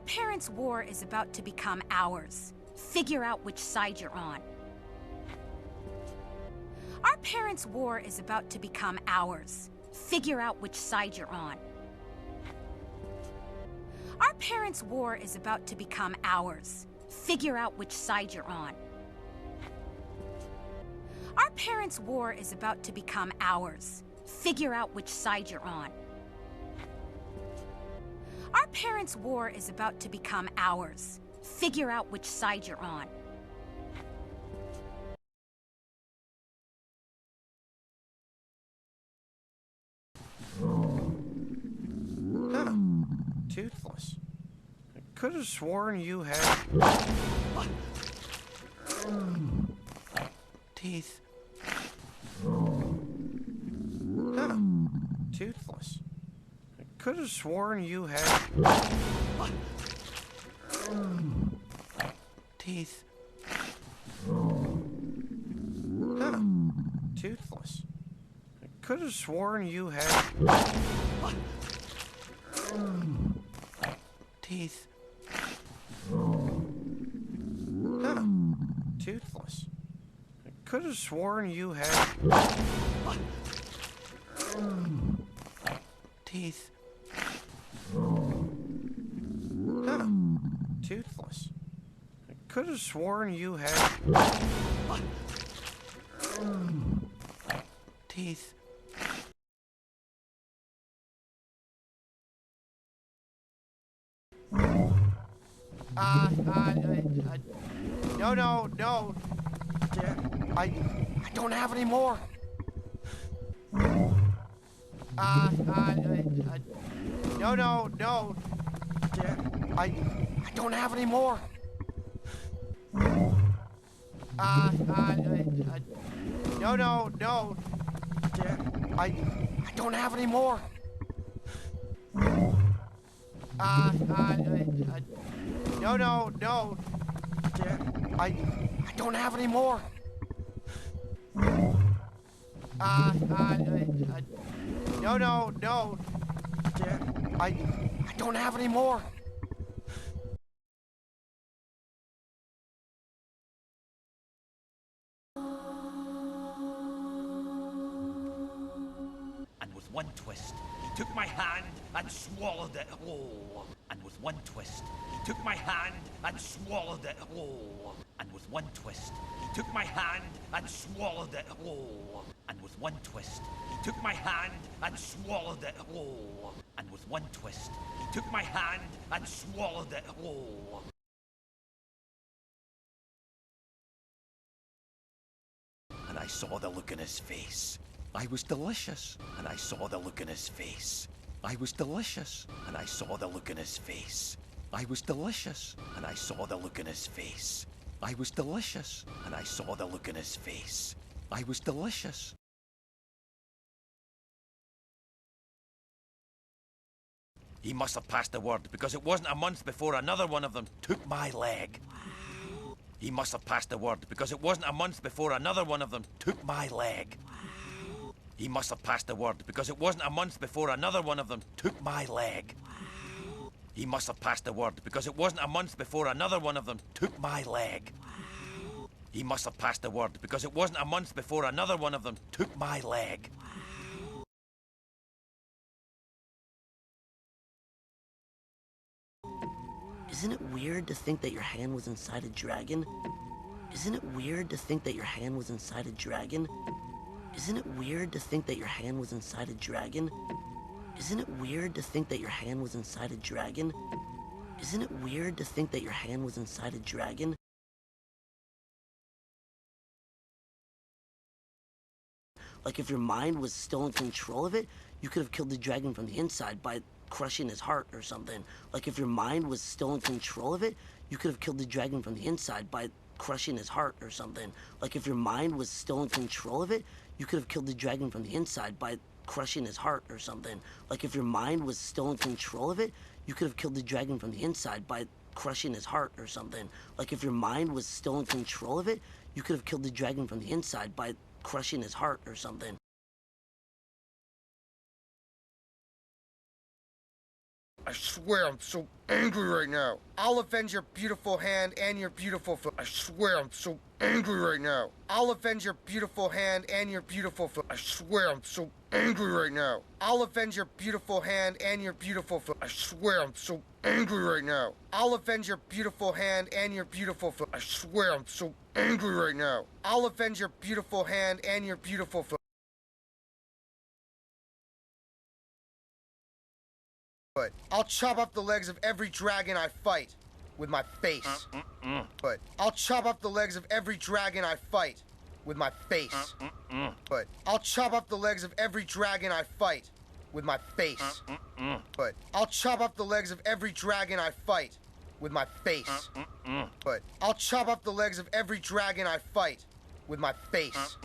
parents' war is about to become ours. Figure out which side you're on. Our parents' war is about to become ours. Figure out which side you're on. Our parents' war is about to become ours. Figure out which side you're on. Our parents' war is about to become ours. Figure out which side you're on. Our parents' war is about to become ours. Figure out which side you're on. Huh. Toothless. I could have sworn you had... teeth. Huh. Toothless. I could have sworn you had... teeth. Huh. Toothless. I could have sworn you had... teeth. Huh. Toothless. I could have sworn you had... teeth. Huh. Toothless. I could have sworn you had... teeth. No. I don't have any more. No. I don't have any more. No. I don't have any more. No. I don't have any more. No. I don't have any more. And with one twist, he took my hand and swallowed it whole. And with one twist, he took my hand and swallowed it whole. And with one twist, he took my hand and swallowed it whole. And with one twist, he took my hand and swallowed it whole. And with one twist, he took my hand and swallowed it whole. And I saw the look in his face. I was delicious. And I saw the look in his face. I was delicious. And I saw the look in his face. I was delicious. And I saw the look in his face. I was delicious. And I saw the look in his face. I was delicious. He must have passed the word, because it wasn't a month before another one of them took my leg. Wow. He must have passed the word, because it wasn't a month before another one of them took my leg. Wow. He must have passed the word, because it wasn't a month before another one of them took my leg. Wow. He must have passed the word, because it wasn't a month before another one of them took my leg. Wow. He must have passed the word, because it wasn't a month before another one of them took my leg. Wow. Isn't it weird to think that your hand was inside a dragon? Isn't it weird to think that your hand was inside a dragon? Isn't it weird to think that your hand was inside a dragon? Isn't it weird to think that your hand was inside a dragon? Isn't it weird to think that your hand was inside a dragon? Like if your mind was still in control of it, you could have killed the dragon from the inside by crushing his heart or something. Like if your mind was still in control of it, you could have killed the dragon from the inside by crushing his heart or something. Like if your mind was still in control of it, you could have killed the dragon from the inside by crushing his heart or something. Like if your mind was still in control of it, you could have killed the dragon from the inside by crushing his heart or something. Like if your mind was still in control of it, you could have killed the dragon from the inside by crushing his heart or something. I swear I'm so angry right now. I'll avenge your beautiful hand and your beautiful foot. I swear I'm so angry right now. I'll avenge your beautiful hand and your beautiful foot. I swear I'm so angry right now. I'll avenge your beautiful hand and your beautiful foot. I swear I'm so angry right now. I'll avenge your beautiful hand and your beautiful foot. I swear I'm so angry right now. I'll avenge your beautiful hand and your beautiful foot. I'll chop off the legs of every dragon I fight with my face. But I'll chop off the legs of every dragon I fight with my face. But I'll chop off the legs of every dragon I fight with my face. But I'll chop off the legs of every dragon I fight with my face. But I'll chop off the legs of every dragon I fight with my face.